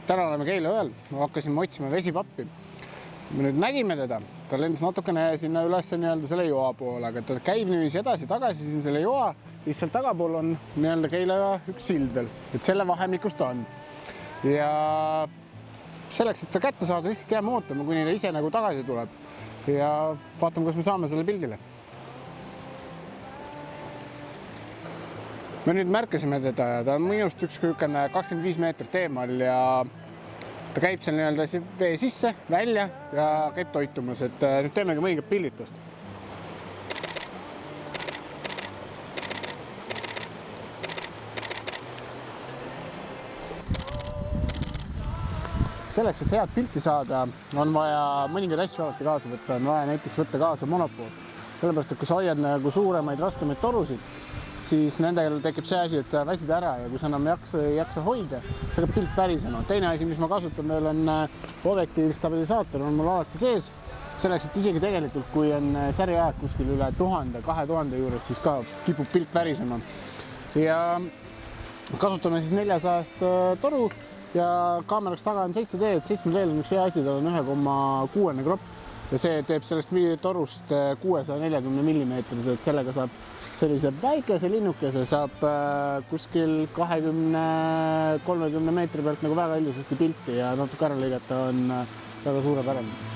täna oleme Keila õel, hakkasime otsima vesipappi. Me nüüd nägime teda, ta lendas natukene sinna üles nii-öelda selle joa poole, aga ta käib niiviisi edasi-tagasi siin selle joa, lihtsalt tagapool on nii-öelda Keila üks sild veel, et selle vahemikus ta on. Ja selleks, et ta kätte saada, lihtsalt jääme ootama, kuni ta ise nagu tagasi tuleb ja vaatame, kas me saame selle pildile. Me nüüd märkasime teda ja ta on minust üks 25 meetrit eemal ja ta käib seal nii-öelda vee sisse, välja ja käib toitumas, et nüüd teemegi mõningad pildid tast. Selleks, et head pilti saada, on vaja mõningaid asju alati kaasa võtta, on vaja näiteks võtta kaasa monopool. Sellepärast, et kui sa hoiad nagu suuremaid, raskemaid torusid, siis nendega tekib see asi, et sa väsid ära ja kui sa enam ei jaksa hoida, see hakkab pilt värisema. Teine asi, mis ma kasutan veel, on objektiivstabilisaator, on mul alati sees. Selleks, et isegi tegelikult, kui on säriaeg kuskil üle 1000-2000 juures, siis ka kipub pilt värisema. Ja kasutame siis 400 toru ja kaameraks taga on 7D, et 7D on üks hea asi, tal on 1,6 kropp ja see teeb sellest torust 640 mm, et sellega saab sellise väikese linnukese saab kuskil 20-30 meetri pealt nagu väga ilusasti pilti ja natuke ära lõigata on väga suurepärane.